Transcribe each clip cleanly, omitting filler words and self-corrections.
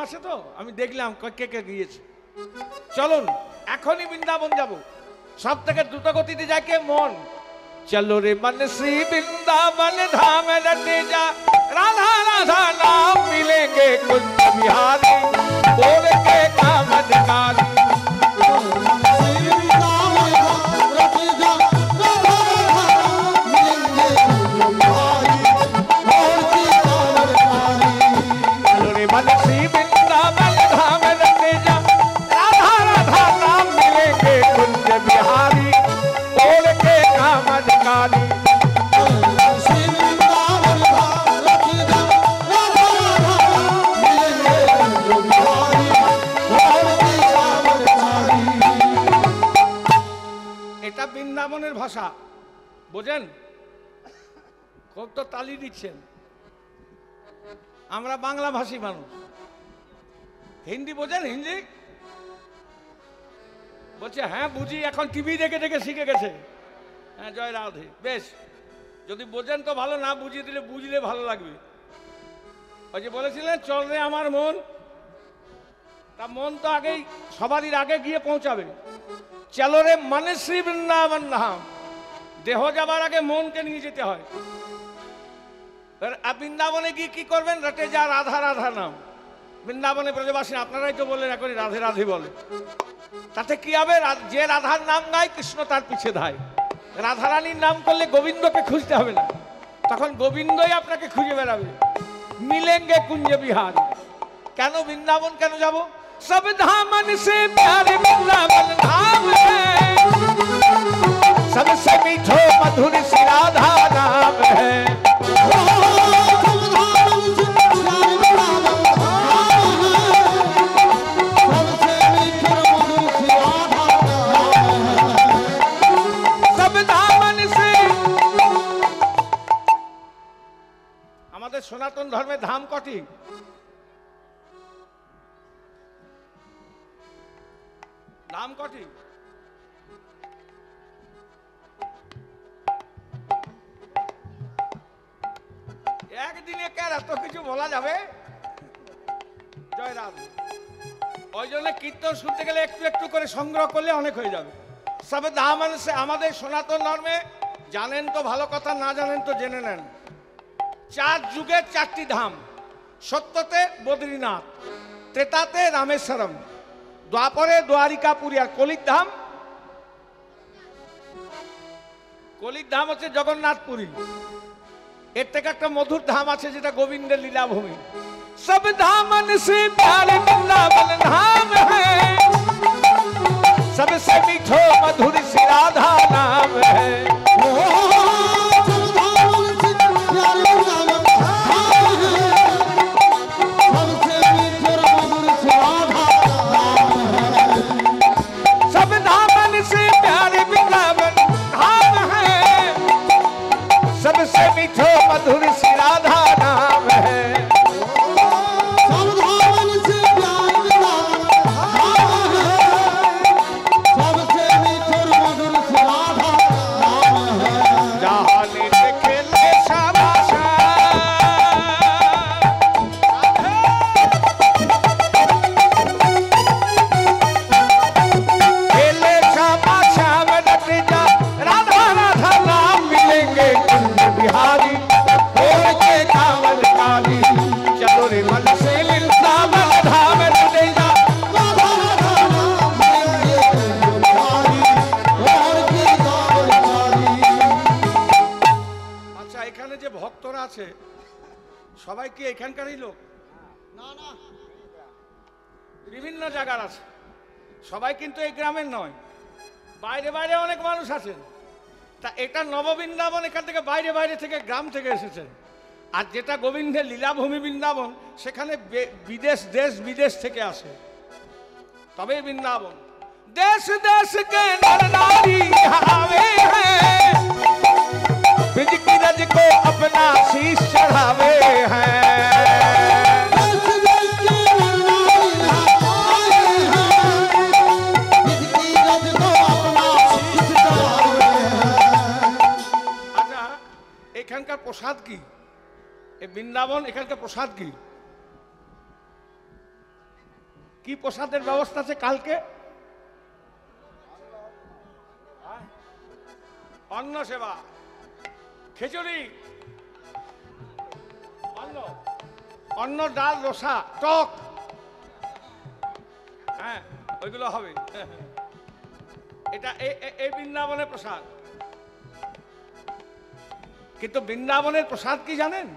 আছে তো, আমি দেখলাম কে কে গিয়েছে। চলুন এখনই বৃন্দাবন যাব। সব থেকে দ্রুত গতিতে যায় কে? মন। चलो रे मन श्री वृंदावन धाम रटे जा, राधा राधा नाम मिलेंगे कुंज बिहारी, बोल के काम अधिकारी। चलो रे मन श्री वृंदावन धाम रटे जा, राधा राधा नाम मिलेंगे कुंज बिहारी, बोल के काम अधिकारी। এটা বৃন্দাবনের ভাষা, বোঝেন? খুব তো তালি দিচ্ছেন। আমরা বাংলা ভাষী মানুষ। হিন্দি বোঝেন? হিন্দি বলছে হ্যাঁ বুঝি, এখন টিভি দেখে দেখে শিখে গেছে। হ্যাঁ জয় রাধে। বেশ, যদি বোঝেন তো ভালো, না বুঝিয়ে দিলে বুঝলে ভালো লাগবে। ওই যে বলেছিলেন চল রে আমার মন, তা মন তো আগেই সবারই আগে গিয়ে পৌঁছাবে। চলো রে মানে শ্রী বৃন্দাবন ধাম, দেহ যাবার আগে মনকে নিয়ে যেতে হয়। বৃন্দাবনে গিয়ে কি করবেন? রটে যা রাধা রাধা নাম। বৃন্দাবনে ব্রজবাসী আপনারাই তো বললেন এখনই রাধে রাধে বলে, তাতে কি হবে? যে রাধার নাম গায় কৃষ্ণ তার পিছে ধায়। রাধারানীর নাম করলে গোবিন্দকে খুঁজতে হবে না, তখন গোবিন্দই আপনাকে খুঁজে বেড়াবে। মিলেঙ্গে কুঞ্জ বিহার। কেন বৃন্দাবন কেন যাব? সব ধামন সে প্যারে বৃন্দাবন ধাম है, सबसे मीठो मधुर श्री राधा नाम है। আমাদের সনাতন ধর্মের ধাম কটি? ধাম কটি? একদিনে কার এত কিছু বলা যাবে? জয় রাম। ওই জন্য কীর্তন শুনতে গেলে একটু একটু করে সংগ্রহ করলে অনেক হয়ে যাবে। সব ধাম আমাদের সনাতন ধর্মে, জানেন তো ভালো কথা, না জানেন তো জেনে নেন। 4 যুগের 4টি ধাম। সত্যতে বদ্রীনাথ, ত্রেতাতে রামেশ্বরম, দ্বাপরে দ্বারিকাপুরী, আর কলির ধাম? কলির ধাম হচ্ছে জগন্নাথপুরী। এর থেকে একটা মধুর ধাম আছে যেটা গোবিন্দের লীলাভূমি। সব ধামন সে প্যারে বৃন্দাবন ধাম है, सबसे मीठो मधुर श्री राधा नाम है। सबसे मीठो मधुर श्री राधा नाम है। সবাই কি এখানকারই লোক? না না, বিভিন্ন জায়গার আছে। সবাই কিন্তু এই গ্রামের নয়, বাইরে বাইরে অনেক মানুষ আছেন। তা এটা নববৃন্দাবন, এখান থেকে বাইরে বাইরে থেকে গ্রাম থেকে এসেছেন। আর যেটা গোবিন্দের লীলাভূমি বৃন্দাবন, সেখানে বিদেশ দেশ বিদেশ থেকে আসে। তবে বৃন্দাবন দেশ দেশ কে নর নারী आवे हैं, ब्रज की रज को अपना शीश चढ़ावे हैं। अच्छा, এখানকার প্রসাদ কি? এই বৃন্দাবন এখানকার প্রসাদ কি? কি প্রসাদের ব্যবস্থা আছে কালকে? অন্ন সেবা, খিচুড়ি, অন্ন, অন্ন, ডাল, রসা, টক, হ্যাঁ ওইগুলো হবে। এটা এই বৃন্দাবনের প্রসাদ। কিন্তু বৃন্দাবনের প্রসাদ কি জানেন?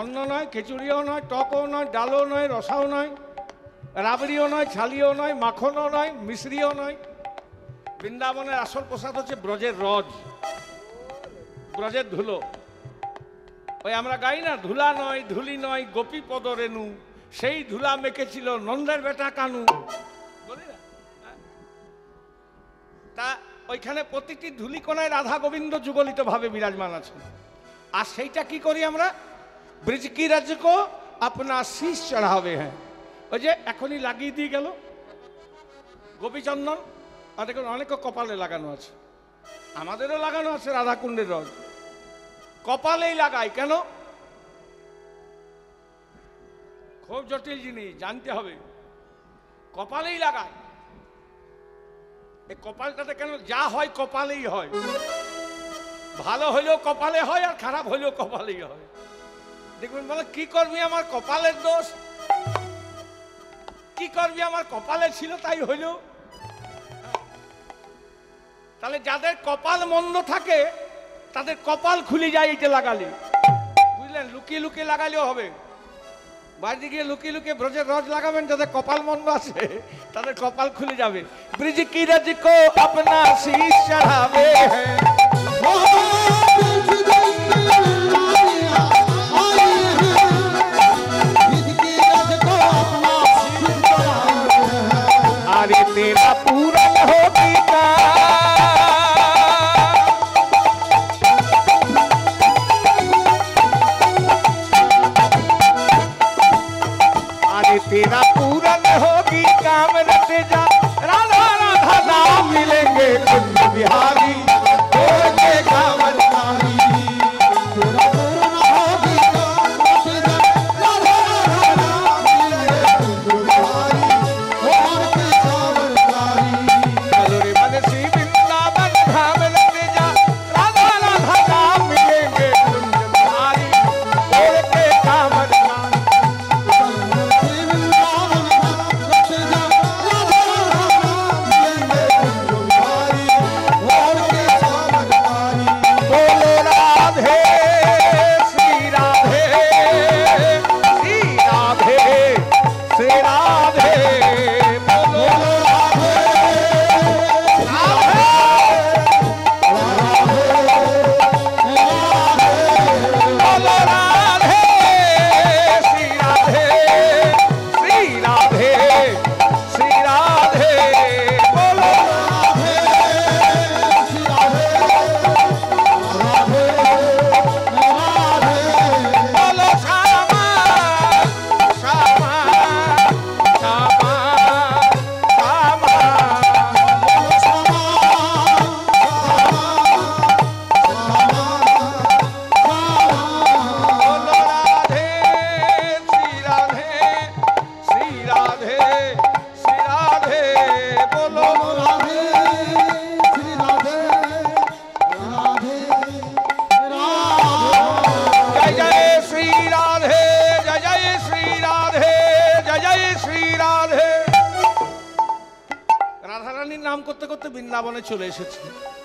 অন্ন নয়, খিচুড়িও নয়, টকও নয়, ডালও নয়, রসাও নয়, রাবড়িও নয়, ছালিও নয়, মাখনও নয়, মিশ্রিও নয়। বৃন্দাবনের আসল প্রসাদ হচ্ছে ব্রজের রজ, ব্রজের ধুলো। ওই আমরা গাই না, ধুলা নয়, ধুলি নয়, গোপী পদ রেণু, সেই ধুলা মেখেছিল নন্দের বেটা কানু, বলি না? তা ওইখানে প্রতিটি ধুলিকোনায় রাধা গোবিন্দ যুগলিত ভাবে বিরাজমান আছে। আর সেইটা কি করি আমরা? ব্রিজ কি রাজ্য কো আপনা শীষ চড়াবে। হ্যাঁ, ওই যে এখনই লাগিয়ে দিয়ে গেল গোপীচন্দন, আর দেখুন অনেক কপালে লাগানো আছে, আমাদেরও লাগানো আছে রাধাকুণ্ডের রজ। কপালেই লাগাই কেন? খুব জটিল জিনিস, জানতে হবে। কপালেই লাগায়। এই কপালটাতে কেন? যা হয় কপালেই হয়। ভালো হইলেও কপালে হয়, আর খারাপ হইলেও কপালেই হয়। দেখবেন বলে কি করবি, আমার কপালের দোষ। কি করবি, আমার কপালে ছিল তাই হইল। তাহলে যাদের কপাল মন্দ থাকে তাদের কপাল খুলে যায় এটা লাগালে, বুঝলেন? লুকিয়ে লুকিয়ে লাগালেও হবে। বাইরে গিয়ে লুকিয়ে লুকিয়ে ব্রজের রজ লাগাবেন, যাদের কপাল মন্দ আছে তাদের কপাল খুলে যাবে। ব্রিজ কি রজ কো আপনা শীষ চढ़ावे हैं, अरे तेरा पूरा हो गीता, अरे तेरा पूरन होगी काम रते जा, राधा राधा नाम मिलेंगे कुंज बिहारी, होंगे कामनकारी। तेरा पूरन होगी काम रते जा, राधा राधा नाम मिलेंगे कुंज बिहारी, होंगे कामनकारी। चलो रे मनसी वृंदावन धाम रते जा, राधा राधा नाम मिलेंगे कुंज बिहारी, होंगे कामनकारी। রাধারানীর নাম করতে করতে বৃন্দাবনে চলে এসেছে।